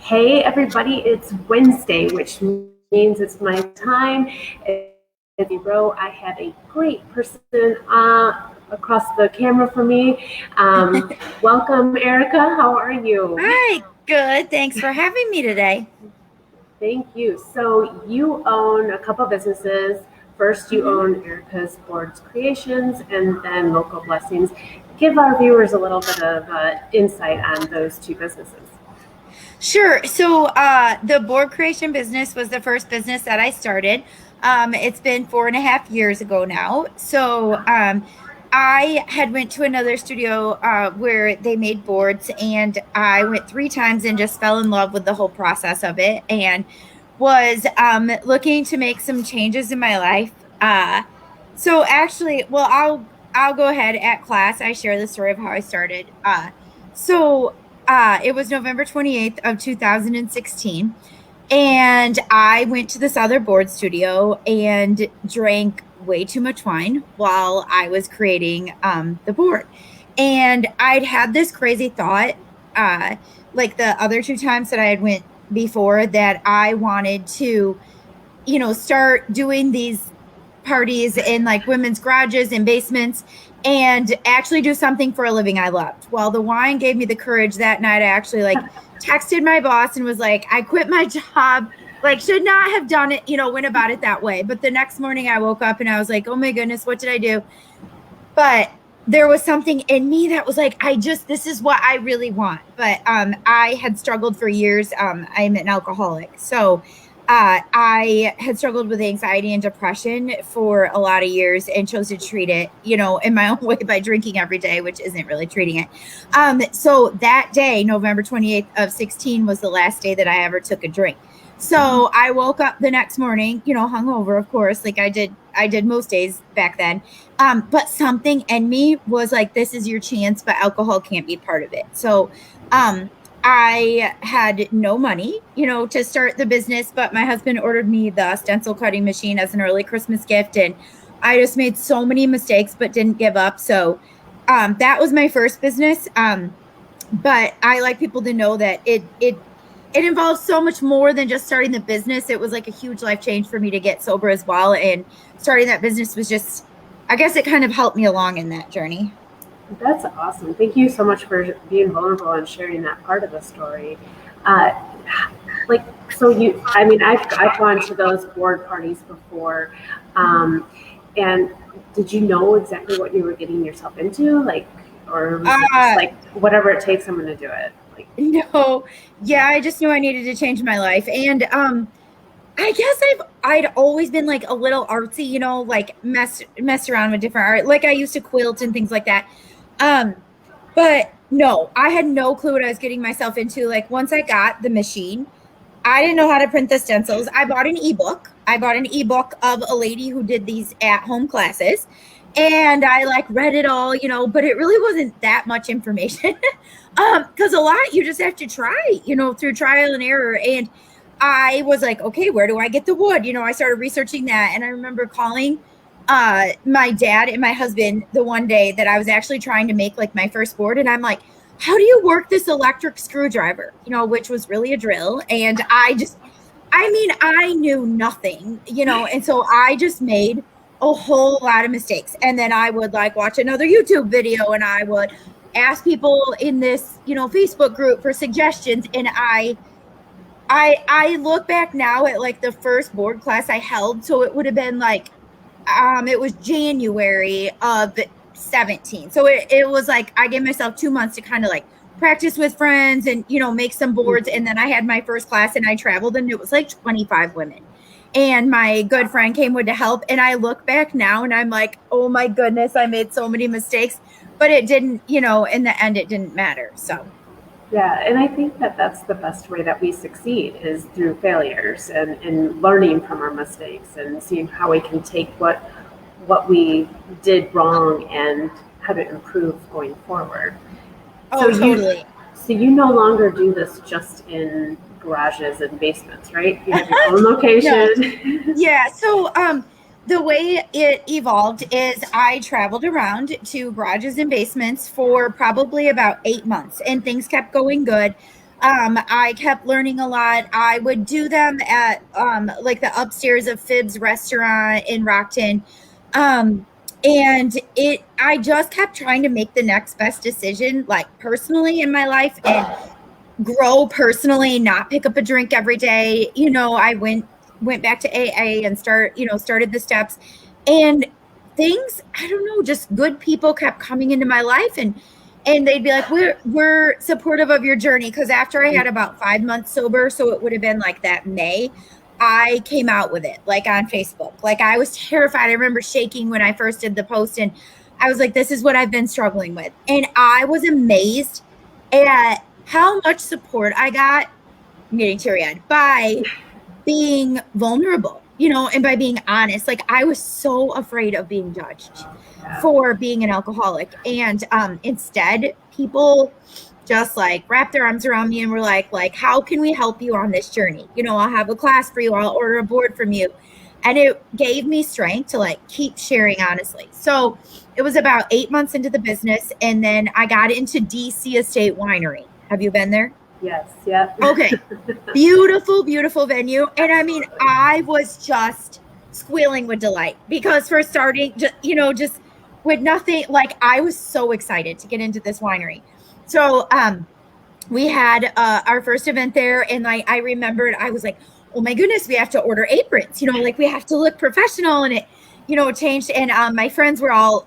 Hey everybody, it's Wednesday, which means it's my time. Cindy Rowe, I have a great person across the camera for me. Welcome, Erica. How are you? Hi, good. Thanks for having me today. Thank you. So you own a couple businesses. First, you hmm own Erica's Boards Creations, and then Local Blessings. Give our viewers a little bit of insight on those two businesses. Sure. So, the board creation business was the first business that I started. It's been 4.5 years ago now. I had went to another studio where they made boards, and I went 3 times and just fell in love with the whole process of it, and was looking to make some changes in my life. So actually, well, I'll go ahead at class. I share the story of how I started. It was November 28th of 2016, and I went to this other board studio and drank way too much wine while I was creating the board. And I'd had this crazy thought, uh, like the other 2 times that I had went before, that I wanted to, start doing these parties in like women's garages and basements and actually do something for a living I loved. Well, the wine gave me the courage that night. I actually like texted my boss and was like, I quit my job. Like, should not have done it, went about it that way. But the next morning I woke up and I was like, oh my goodness, what did I do? But there was something in me that was like, this is what I really want. But I had struggled for years. I'm an alcoholic. So I had struggled with anxiety and depression for a lot of years and chose to treat it, in my own way by drinking every day, which isn't really treating it. So that day, November 28th of 16, was the last day that I ever took a drink. So I woke up the next morning, hungover, of course, like I did most days back then. But something in me was like, this is your chance, but alcohol can't be part of it. So I had no money, to start the business, but my husband ordered me the stencil cutting machine as an early Christmas gift. And I just made so many mistakes, but didn't give up. So that was my first business. But I like people to know that it involves so much more than just starting the business. It was like a huge life change for me to get sober as well. And starting that business was just, I guess it kind of helped me along in that journey. That's awesome. Thank you so much for being vulnerable and sharing that part of the story. Uh, like, so I mean, I've gone to those board parties before. Um, and did you know exactly what you were getting yourself into? Like, or was it just Uh, like, whatever it takes, I'm going to do it? Like, no, yeah, I just knew I needed to change my life. And I guess I'd always been like a little artsy, like mess around with different art. Like I used to quilt and things like that. Um, but no, I had no clue what I was getting myself into. Like once I got the machine, I didn't know how to print the stencils. I bought an ebook. I bought an ebook of a lady who did these at-home classes. And I like read it all, but it really wasn't that much information. Because a lot you just have to try, through trial and error. And I was like, okay, where do I get the wood? I started researching that. And I remember calling my dad and my husband the one day that I was actually trying to make like my first board. And I'm like, how do you work this electric screwdriver? Which was really a drill. And I knew nothing, and so I just made a whole lot of mistakes. And then I would like watch another YouTube video and I would ask people in this, Facebook group for suggestions. And I look back now at like the first board class I held. So it would have been like, it was January of 17. So it was like, I gave myself 2 months to kind of like practice with friends and, make some boards. And then I had my first class and I traveled and it was like 25 women. And my good friend came with to help. And I look back now and I'm like, oh my goodness, I made so many mistakes, but it didn't, in the end, it didn't matter. So. yeah, and I think that that's the best way that we succeed is through failures and learning from our mistakes and seeing how we can take what we did wrong and how to improve going forward. So Oh, totally. you no longer do this just in garages and basements, right? You have your own No. location. Yeah. So, the way it evolved is I traveled around to garages and basements for probably about 8 months and things kept going good. I kept learning a lot. I would do them at like the upstairs of Fib's restaurant in Rockton. And I just kept trying to make the next best decision, like personally in my life, and grow personally, not pick up a drink every day. I went back to AA and started the steps, and things, I don't know, just good people kept coming into my life, and they'd be like, we're supportive of your journey. Because after I had about 5 months sober, so it would have been like that May, I came out with it, like on Facebook. Like, I was terrified. I remember shaking when I first did the post, and I was like, this is what I've been struggling with. And I was amazed at how much support I got, I'm getting teary-eyed, by being vulnerable, and by being honest. Like, I was so afraid of being judged for being an alcoholic. And instead, people just like wrapped their arms around me and were like, how can we help you on this journey? I'll have a class for you. I'll order a board from you. And it gave me strength to like keep sharing honestly. So it was about 8 months into the business. And then I got into DC Estate Winery. Have you been there? Yes. Yeah. Okay. Beautiful, beautiful venue. And I mean, I was just squealing with delight because for starting, just with nothing, like I was so excited to get into this winery. So we had our first event there, and I remembered, I was like, oh my goodness, we have to order aprons, like we have to look professional, and it changed. And my friends were all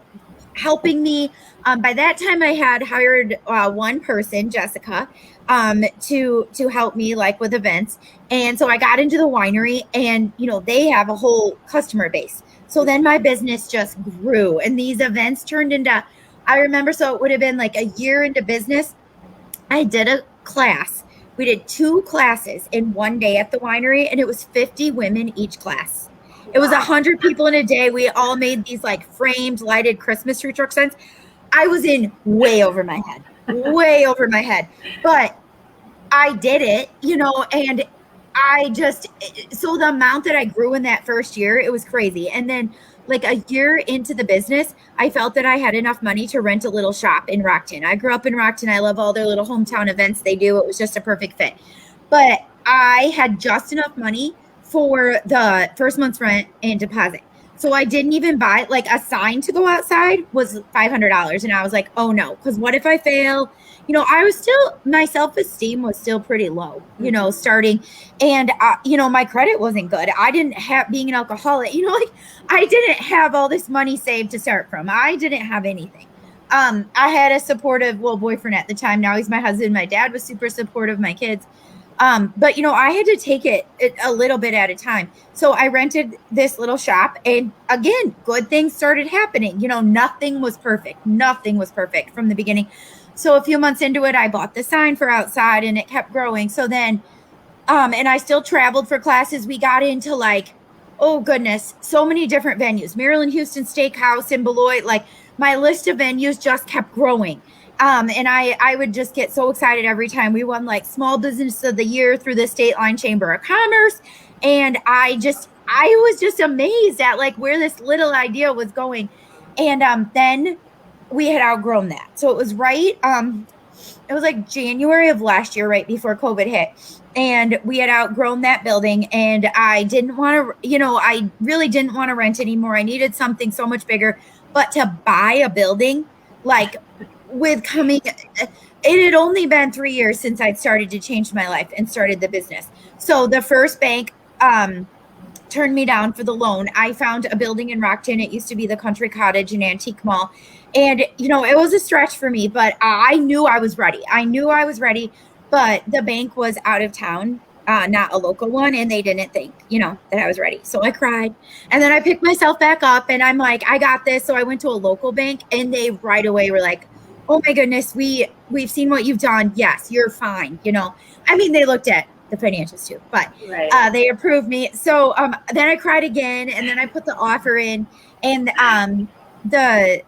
helping me. By that time I had hired one person, Jessica, to help me like with events. And so I got into the winery, and, they have a whole customer base. So then my business just grew, and these events turned into, I remember, so it would have been like a year into business. I did a class. We did 2 classes in one day at the winery, and it was 50 women each class. It was 100 people in a day. We all made these like framed lighted Christmas tree truck signs. I was in way over my head, but I did it, and so the amount that I grew in that first year, it was crazy. And then like a year into the business, I felt that I had enough money to rent a little shop in Rockton. I grew up in Rockton. I love all their little hometown events they do. It was just a perfect fit. But I had just enough money for the first month's rent and deposit. So I didn't even buy, like, a sign to go outside was $500. And I was like, oh no, because what if I fail? I was still, my self-esteem was still pretty low, starting. And, my credit wasn't good. I didn't have, being an alcoholic, I didn't have all this money saved to start from. I didn't have anything. I had a supportive, boyfriend at the time. Now he's my husband. My dad was super supportive, my kids. But I had to take it a little bit at a time. So I rented this little shop, and again, good things started happening. Nothing was perfect. Nothing was perfect from the beginning. So a few months into it, I bought the sign for outside, and it kept growing. So then, and I still traveled for classes. We got into like, oh goodness, so many different venues, Maryland Houston Steakhouse in Beloit. Like, my list of venues just kept growing. And I would just get so excited every time. We won like Small Business of the Year through the State Line Chamber of Commerce. And I was just amazed at like where this little idea was going. And then we had outgrown that. So it was it was like January of last year, right before COVID hit. And we had outgrown that building, and I didn't want to, I really didn't want to rent anymore. I needed something so much bigger. But to buy a building, like, it had only been 3 years since I'd started to change my life and started the business. So the first bank turned me down for the loan. I found a building in Rockton. It used to be the Country Cottage and Antique Mall. And, it was a stretch for me, but I knew I was ready. But the bank was out of town, not a local one. And they didn't think, that I was ready. So I cried, and then I picked myself back up, and I'm like, I got this. So I went to a local bank, and they right away were like, oh my goodness, we've seen what you've done. Yes, you're fine. I mean, they looked at the financials too, but right. They approved me. So then I cried again, and then I put the offer in, and the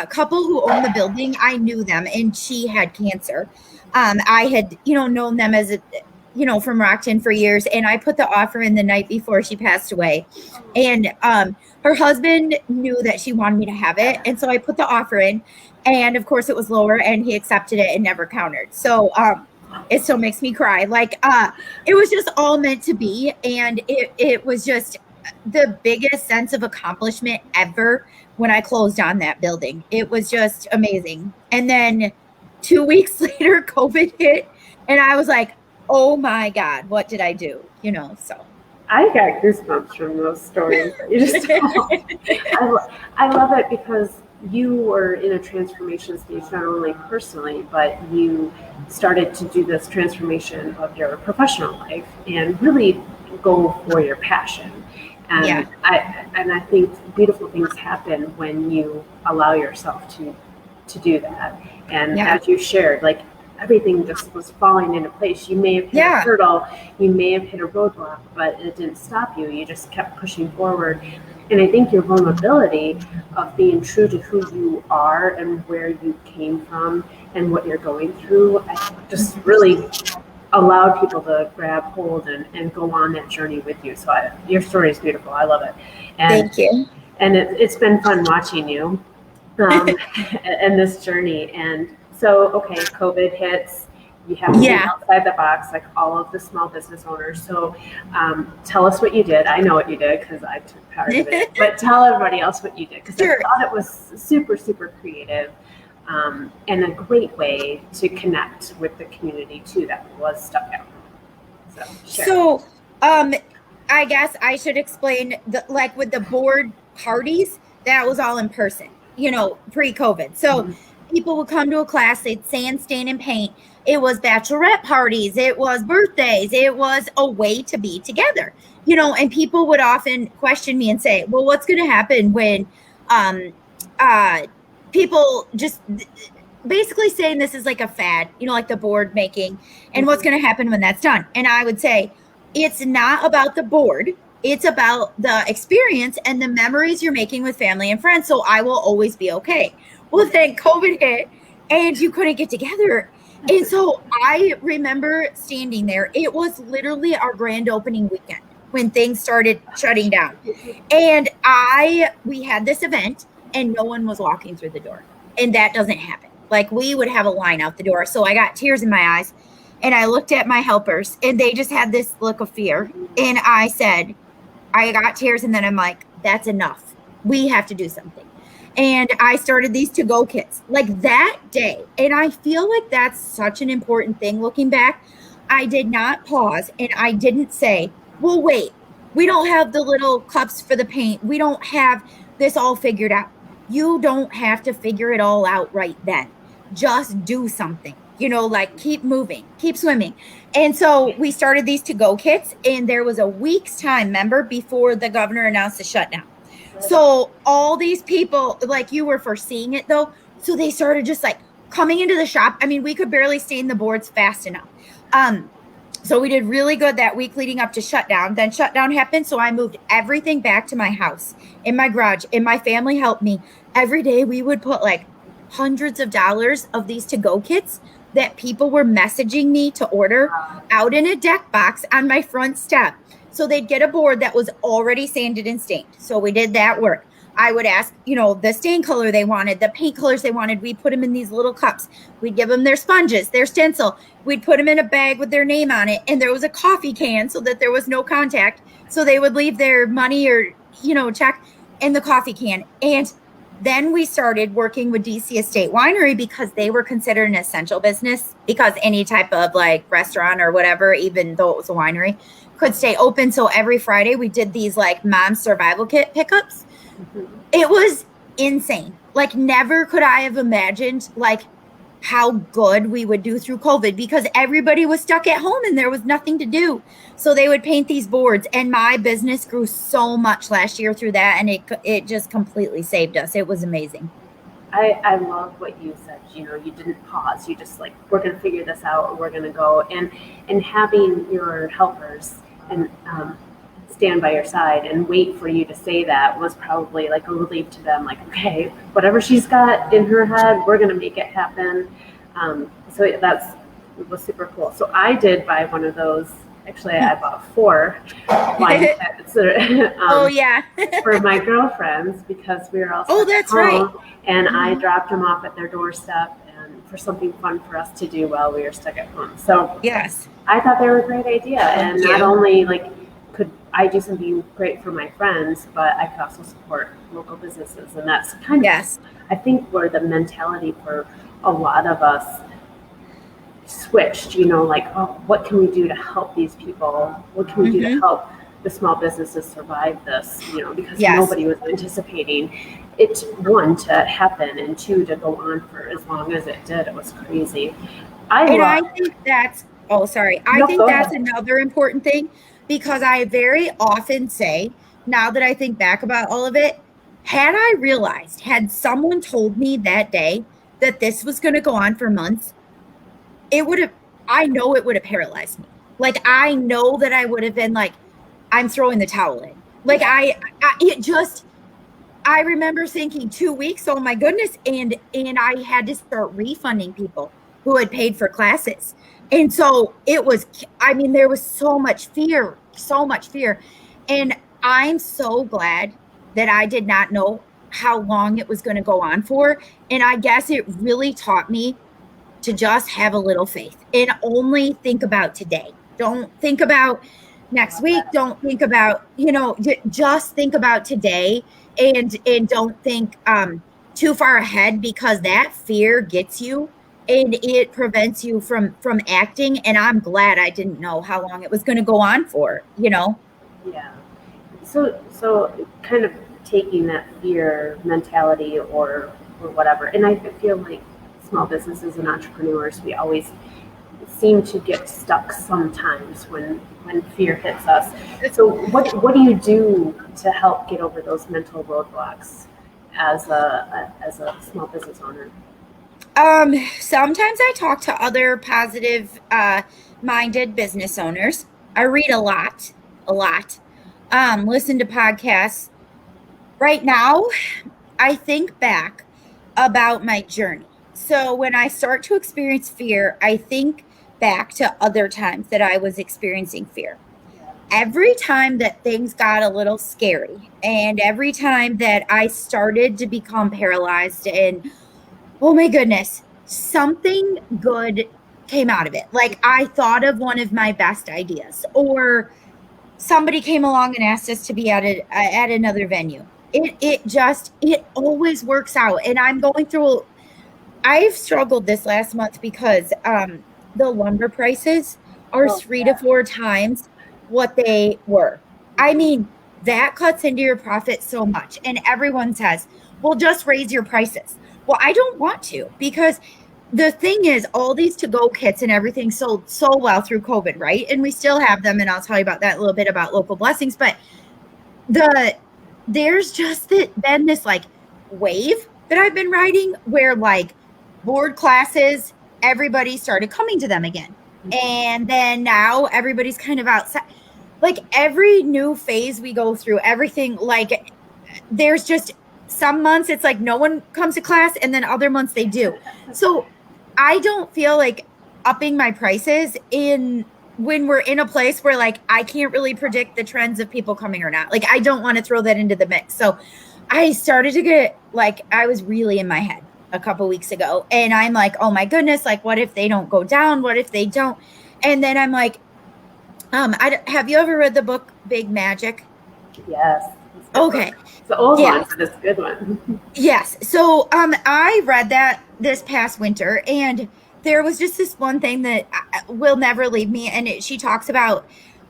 couple who owned the building, I knew them, and she had cancer. I had, known them as from Rockton for years, and I put the offer in the night before she passed away. And her husband knew that she wanted me to have it, and so I put the offer in, and of course it was lower, and he accepted it and never countered. So It still makes me cry. Like, it was just all meant to be. And it was just the biggest sense of accomplishment ever when I closed on that building. It was just amazing. And then 2 weeks later, COVID hit, and I was like, oh my God, what did I do? So. I got goosebumps from those stories that you just told. I love it because you were in a transformation stage, not only personally, but you started to do this transformation of your professional life and really go for your passion. And Yeah. I think beautiful things happen when you allow yourself to do that. And Yeah. as you shared, like everything just was falling into place. You may have hit a hurdle, you may have hit a roadblock, but it didn't stop you. You just kept pushing forward. And I think your vulnerability of being true to who you are and where you came from and what you're going through just really allowed people to grab hold and go on that journey with you. So your story is beautiful. I love it. And, Thank you. And it's been fun watching you and this journey. And so, okay, COVID hits. You have to be outside the box, like all of the small business owners. So tell us what you did. I know what you did because I took part of it. But tell everybody else what you did, because I thought it was super, super creative and a great way to connect with the community, too, that was stuck at home. So I guess I should explain, like with the board parties, that was all in person, pre-COVID. So people would come to a class, they'd sand, stain, and paint. It was bachelorette parties. It was birthdays. It was a way to be together, and people would often question me and say, well, what's going to happen when people just basically saying this is like a fad, like the board making, and what's going to happen when that's done? And I would say, it's not about the board. It's about the experience and the memories you're making with family and friends. So I will always be okay. Well, then COVID hit and you couldn't get together. And so I remember standing there. It was literally our grand opening weekend when things started shutting down. And we had this event and no one was walking through the door. And that doesn't happen. Like, we would have a line out the door. So I got tears in my eyes and I looked at my helpers and they just had this look of fear. And I said, I got tears, and then I'm like, that's enough. We have to do something. And I started these to-go kits like that day. And I feel like that's such an important thing looking back. I did not pause and I didn't say, well, wait, we don't have the little cups for the paint. We don't have this all figured out. You don't have to figure it all out right then. Just do something, like keep moving, keep swimming. And so we started these to-go kits, and there was a week's time, remember, before the governor announced the shutdown. So all these people, like, you were foreseeing it though. So they started just like coming into the shop. I mean, we could barely stain the boards fast enough. So we did really good that week leading up to shutdown. Then shutdown happened. So I moved everything back to my house, in my garage, and my family helped me. Every day we would put like hundreds of dollars of these to-go kits that people were messaging me to order out in a deck box on my front step. So they'd get a board that was already sanded and stained. So we did that work. I would ask, the stain color they wanted, the paint colors they wanted. We'd put them in these little cups. We'd give them their sponges, their stencil. We'd put them in a bag with their name on it. And there was a coffee can so that there was no contact. So they would leave their money or, check in the coffee can. And then we started working with DC Estate Winery because they were considered an essential business, because any type of like restaurant or whatever, even though it was a winery, could stay open. So every Friday we did these like mom survival kit pickups. It was insane. Like, never could I have imagined like how good we would do through COVID, because everybody was stuck at home and there was nothing to do. So they would paint these boards, and my business grew so much last year through that. And it just completely saved us. It was amazing. I love what you said. You didn't pause. You just like, we're going to figure this out. We're going to go. And having your helpers and stand by your side and wait for you to say that was probably like a relief to them. Like, okay, whatever she's got in her head, we're going to make it happen. So it was super cool. So I did buy one of those. Actually, I bought 4 wine kits. Oh yeah. For my girlfriends, because we were all that's home, right. and I dropped them off at their doorstep and for something fun for us to do while we were stuck at home. So yes, I thought they were a great idea. And Thank not you. only like could I do something great for my friends, but I could also support local businesses. And that's kind of, yes, I think, where the mentality for a lot of us switched, like, oh, what can we do to help these people? What can we do to help the small businesses survive this? Because Yes. nobody was anticipating it, one, to happen, and two, to go on for as long as it did. It was crazy. I think that's, I think go that's ahead. another important thing, because I very often say, now that I think back about all of it, had someone told me that day that this was going to go on for months, I know it would have paralyzed me. Like, I know that I would have been like, I'm throwing the towel in. Like, I remember thinking 2 weeks, oh my goodness. And I had to start refunding people who had paid for classes. And so there was so much fear. And I'm so glad that I did not know how long it was going to go on for. And I guess it really taught me to just have a little faith and only think about today. Don't think about next week. Don't think about, just think about today, and don't think too far ahead, because that fear gets you and it prevents you from acting. And I'm glad I didn't know how long it was going to go on for. Yeah. So kind of taking that fear mentality or whatever, and I feel like small businesses and entrepreneurs, we always seem to get stuck sometimes when fear hits us. So what do you do to help get over those mental roadblocks as a small business owner? Sometimes I talk to other positive minded business owners. I read a lot. Listen to podcasts. Right now, I think back about my journey. So when I start to experience fear, I think back to other times that I was experiencing fear. Every time that things got a little scary, and every time that I started to become paralyzed, and oh my goodness, something good came out of it. Like, I thought of one of my best ideas, or somebody came along and asked us to be at another venue. It always works out. And I've struggled this last month because the lumber prices are 3 to 4 times what they were. I mean, that cuts into your profit so much. And everyone says, well, just raise your prices. Well, I don't want to, because the thing is, all these to-go kits and everything sold so well through COVID, right? And we still have them, and I'll tell you about that a little bit about local blessings. But there's just been this like wave that I've been riding, where like board classes, everybody started coming to them again. And then now everybody's kind of outside. Like, every new phase we go through, everything, like, there's just some months it's like no one comes to class, and then other months they do. So I don't feel like upping my prices when we're in a place where like I can't really predict the trends of people coming or not. Like, I don't want to throw that into the mix. So I started to get like, I was really in my head a couple weeks ago, and I'm like, oh my goodness, like, what if they don't go down? What if they don't? And then I'm like, have you ever read the book Big Magic? Yes. Okay. It's the old one, but it's a good one. Yes. So I read that this past winter, and there was just this one thing that will never leave me. And she talks about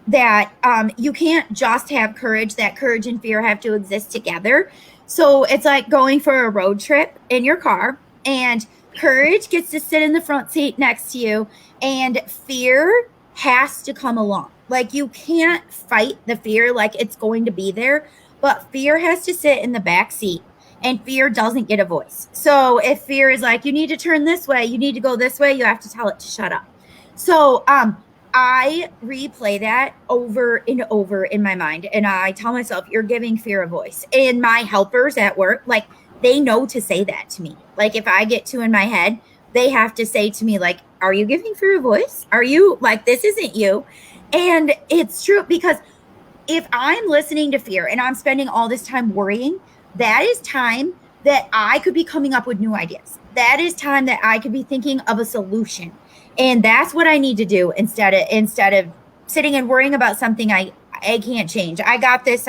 that you can't just have courage, that courage and fear have to exist together. So it's like going for a road trip in your car, and courage gets to sit in the front seat next to you, and fear has to come along. Like, you can't fight the fear, like it's going to be there, but fear has to sit in the back seat, and fear doesn't get a voice. So if fear is like, you need to turn this way, you need to go this way, you have to tell it to shut up. So I replay that over and over in my mind, and I tell myself, you're giving fear a voice. And my helpers at work, like, they know to say that to me. Like, if I get too in my head, they have to say to me, like, are you giving fear a voice? Are you, like, this isn't you? And it's true, because if I'm listening to fear and I'm spending all this time worrying, that is time that I could be coming up with new ideas. That is time that I could be thinking of a solution. And that's what I need to do instead of sitting and worrying about something I can't change. I got this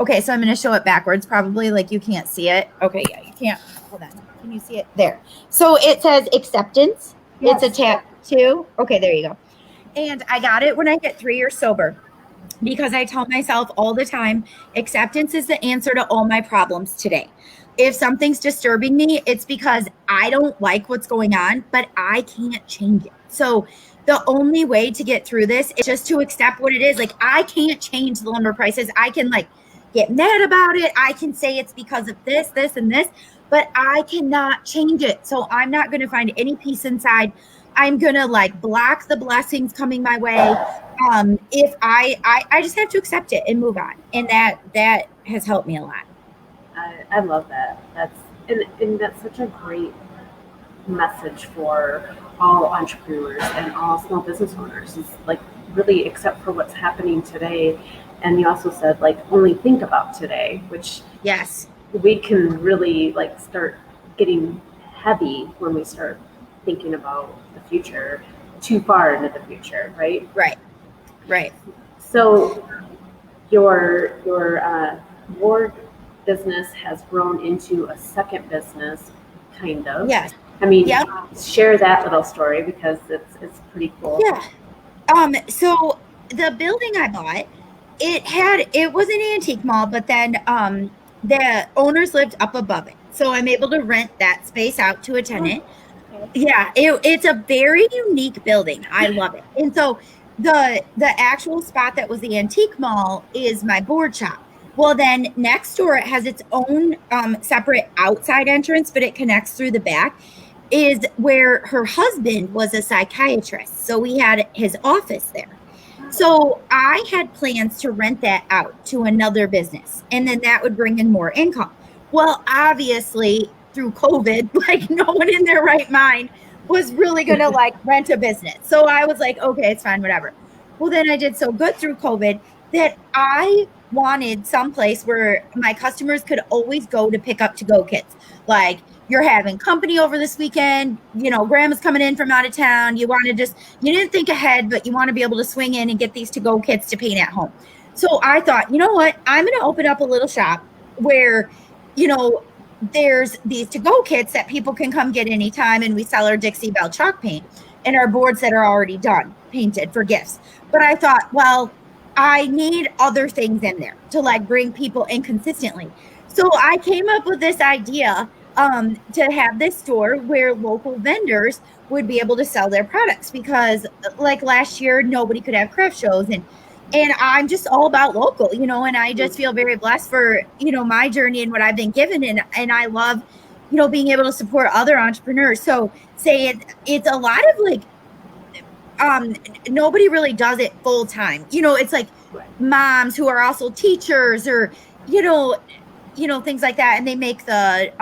okay, so I'm going to show it backwards probably, like you can't see it. Okay, yeah, you can't. Hold on. Can you see it? There. So it says acceptance. Yes. It's a tattoo. Okay, there you go. And I got it when I get 3 years sober, because I tell myself all the time, acceptance is the answer to all my problems today. If something's disturbing me, it's because I don't like what's going on, but I can't change it. So the only way to get through this is just to accept what it is. Like, I can't change the lumber prices. I can like get mad about it. I can say it's because of this, this, and this, but I cannot change it. So I'm not going to find any peace inside. I'm going to like block the blessings coming my way. If I just have to accept it and move on. And that has helped me a lot. I love that. And that's such a great message for all entrepreneurs and all small business owners, is like really accept for what's happening today. And you also said like only think about today, which yes, we can really like start getting heavy when we start thinking about the future too far into the future, right? Right. So your board business has grown into a second business, kind of. Yes. I mean, share that little story, because it's pretty cool. Yeah. So the building I bought, it was an antique mall, but then the owners lived up above it. So I'm able to rent that space out to a tenant. Okay. Yeah, it's a very unique building. I love it. And so the actual spot that was the antique mall is my board shop. Well, then next door, it has its own separate outside entrance, but it connects through the back, is where her husband was a psychiatrist. So we had his office there. So I had plans to rent that out to another business, and then that would bring in more income. Well, obviously, through COVID, like no one in their right mind was really going to like rent a business. So I was like, okay, it's fine, whatever. Well, then I did so good through COVID that I wanted someplace where my customers could always go to pick up to-go kits. Like, you're having company over this weekend, you know, grandma's coming in from out of town. You want to you didn't think ahead, but you want to be able to swing in and get these to-go kits to paint at home. So I thought, you know what? I'm going to open up a little shop where, you know, there's these to-go kits that people can come get anytime. And we sell our Dixie Belle chalk paint and our boards that are already done, painted for gifts. But I thought, well, I need other things in there to like bring people in consistently. So I came up with this idea to have this store where local vendors would be able to sell their products, because like last year, nobody could have craft shows, and I'm just all about local, you know, and I just feel very blessed for, you know, my journey and what I've been given. And I love, you know, being able to support other entrepreneurs. So it's a lot of like, nobody really does it full time. You know, it's like moms who are also teachers, or, you know, things like that. And they make the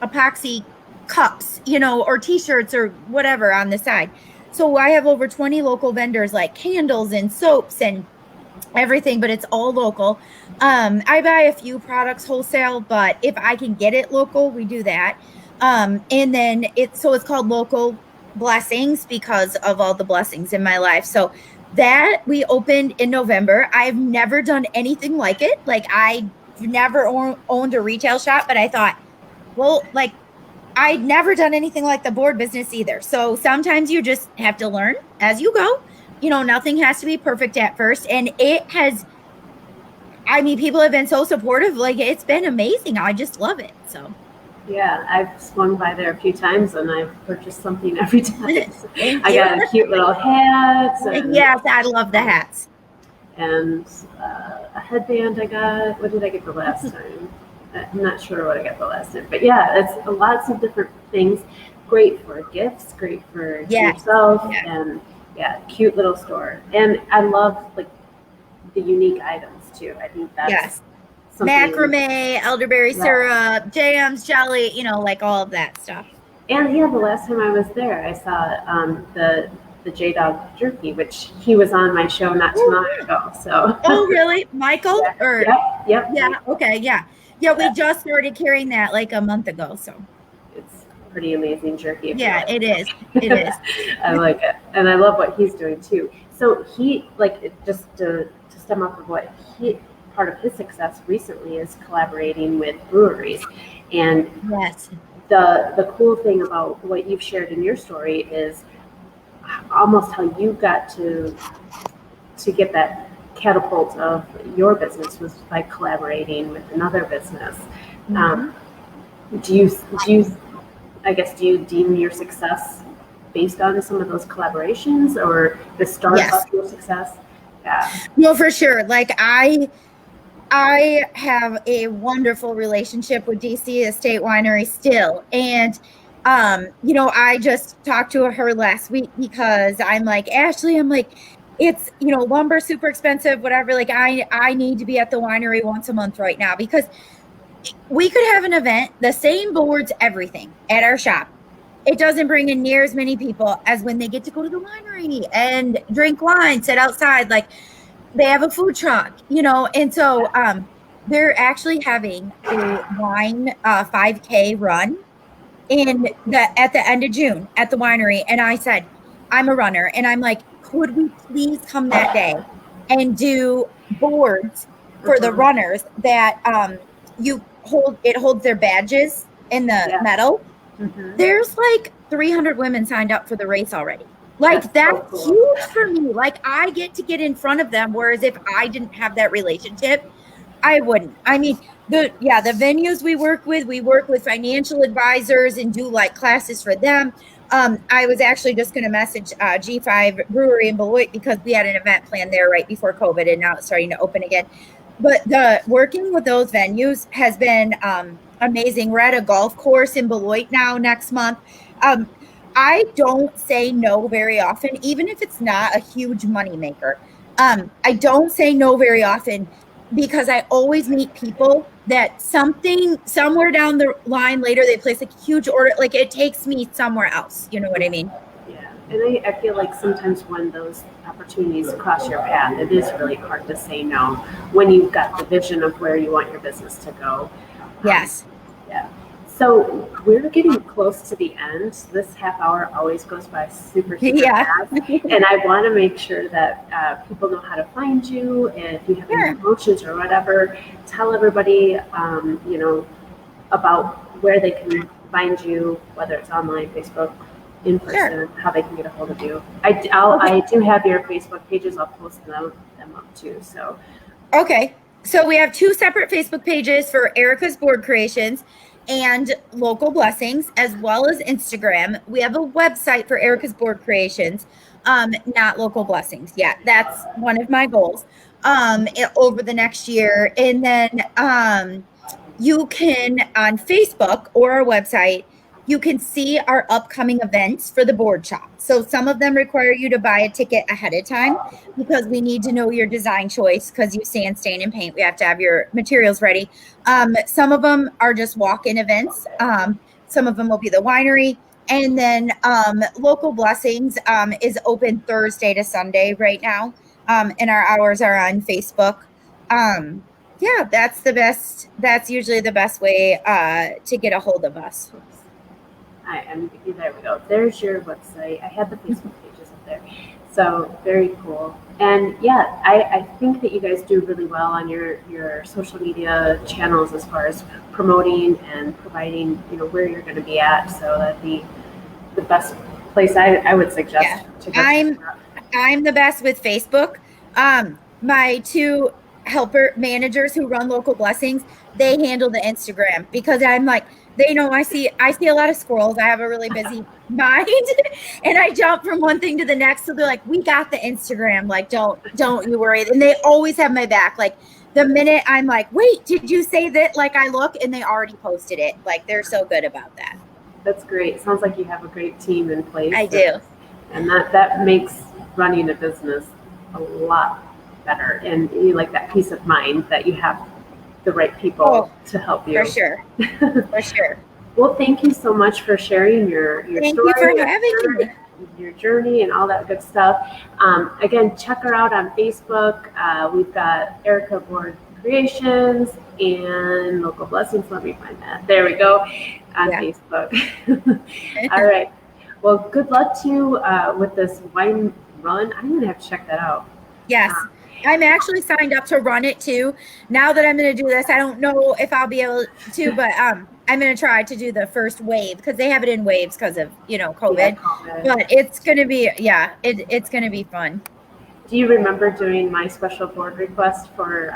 epoxy cups, you know, or t-shirts or whatever on the side. So I have over 20 local vendors, like candles and soaps and everything, but it's all local. I buy a few products wholesale, but if I can get it local, we do that. And then it's called Local Blessings because of all the blessings in my life. So that we opened in November. I've never done anything like it. Like, I've never owned a retail shop, but I thought, well, like, I'd never done anything like the board business either. So sometimes you just have to learn as you go. You know, nothing has to be perfect at first. And it has, I mean, people have been so supportive. Like, it's been amazing. I just love it. So. Yeah, I've swung by there a few times and I've purchased something every time. I got a cute little hat. Yes, I love the hats. And a headband I got. What did I get the last time? I'm not sure what I got the last time. But yeah, it's lots of different things. Great for gifts, great for yourself. Yeah. And yeah, cute little store. And I love like the unique items too. I think that's macrame, elderberry syrup, jams, jelly, you know, like all of that stuff. And yeah, the last time I was there, I saw the J-Dog jerky, which he was on my show not too long ago. So. Oh, really? Michael? Yep. Yeah. Okay. Yeah. Yeah, we just started carrying that like a month ago. So it's pretty amazing jerky. yeah, it is. It is. I like it. And I love what he's doing too. So he, just to stem off of what part of his success recently is collaborating with breweries. And Yes. the cool thing about what you've shared in your story is almost how you got to get that catapult of your business was by collaborating with another business. Um, do you I guess, do you deem your success based on some of those collaborations or the start of your success? Yeah. No, for sure. Like I have a wonderful relationship with DC Estate Winery still. And I just talked to her last week because I'm like, Ashley, I'm like, it's, lumber super expensive, whatever. Like I need to be at the winery once a month right now because we could have an event, the same boards, everything at our shop. It doesn't bring in near as many people as when they get to go to the winery and drink wine, sit outside. Like they have a food truck, and so they're actually having a wine 5K run at the end of June at the winery. And I said, I'm a runner. And I'm like, could we please come that day and do boards for the runners that it holds their badges in the metal. There's like 300 women signed up for the race already. Like that's so cool. Huge for me. Like I get to get in front of them. Whereas if I didn't have that relationship, I wouldn't. I mean, the venues we work with financial advisors and do like classes for them. I was actually just going to message G5 Brewery in Beloit because we had an event planned there right before COVID and now it's starting to open again. But the working with those venues has been amazing. We're at a golf course in Beloit now next month. I don't say no very often, even if it's not a huge moneymaker. I don't say no very often because I always meet people that somewhere down the line later, they place a huge order. Like it takes me somewhere else. You know what I mean? Yeah. And I feel like sometimes when those opportunities cross your path, it is really hard to say no when you've got the vision of where you want your business to go. Yes. Yeah. So we're getting close to the end. This half hour always goes by super fast. And I want to make sure that people know how to find you. And if you have any promotions or whatever, tell everybody, about where they can find you, whether it's online, Facebook, in person, how they can get a hold of you. I do have your Facebook pages. I'll post them up too. So. Okay. So we have 2 separate Facebook pages for Erica's Board Creations and Local Blessings, as well as Instagram. We have a website for Erica's Board Creations, not Local Blessings yet. That's one of my goals over the next year. And then you can, on Facebook or our website, you can see our upcoming events for the board shop. So some of them require you to buy a ticket ahead of time because we need to know your design choice because you sand, stain, and paint. We have to have your materials ready. Some of them are just walk-in events. Some of them will be the winery. And then Local Blessings is open Thursday to Sunday right now. And our hours are on Facebook. That's the best. That's usually the best way to get a hold of us. There we go. There's your website. I had the Facebook pages up there. So very cool. And yeah, I think that you guys do really well on your social media channels as far as promoting and providing, where you're going to be at. So that'd be the best place I would suggest to go. I'm the best with Facebook. My 2 helper managers who run Local Blessings, they handle the Instagram because I'm like, they know I see a lot of squirrels. I have a really busy mind and I jump from one thing to the next. So they're like, we got the Instagram. Like, don't you worry. And they always have my back. Like the minute I'm like, wait, did you say that? Like I look and they already posted it. Like they're so good about that. That's great. Sounds like you have a great team in place. I do. And that makes running a business a lot better. And you like that peace of mind that you have the right people to help you. For sure. For sure. Well, thank you so much for sharing your thank story. Thank you for having me. Your journey and all that good stuff. Again, check her out on Facebook. We've got Erica Board Creations and Local Blessings. Let me find that. There we go, on Facebook. All right. Well, good luck to you with this wine run. I'm going to have to check that out. Yes. I'm actually signed up to run it too. Now that I'm going to do this, I don't know if I'll be able to, but I'm going to try to do the first wave because they have it in waves because of, COVID. Yeah, COVID. But it's going to be, it's going to be fun. Do you remember doing my special board request for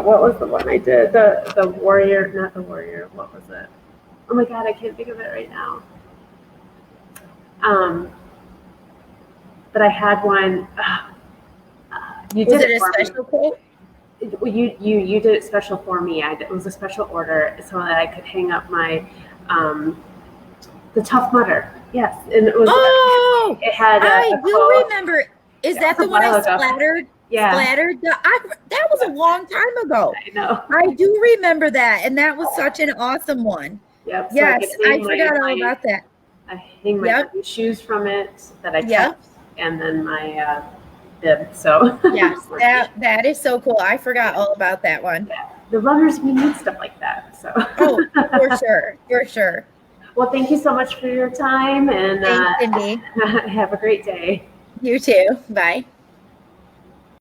what was the one I did? The warrior, not the warrior. What was it? Oh my God, I can't think of it right now. But I had one. You did it a special quote? You did it special for me. It was a special order so that I could hang up my the Tough Mudder. Yes, and it was. Oh, it had. I do remember. Is that the one I splattered? Yeah. Splattered. That was a long time ago. I know. I do remember that, and that was such an awesome one. Yep. So yes, I forgot all about that. I hang my shoes from it that I kept, and then my bib. So yes, that is so cool. I forgot all about that one. Yeah. The runners, we need stuff like that. So for sure. Well, thank you so much for your time, and thanks, Cindy. Have a great day. You too. Bye.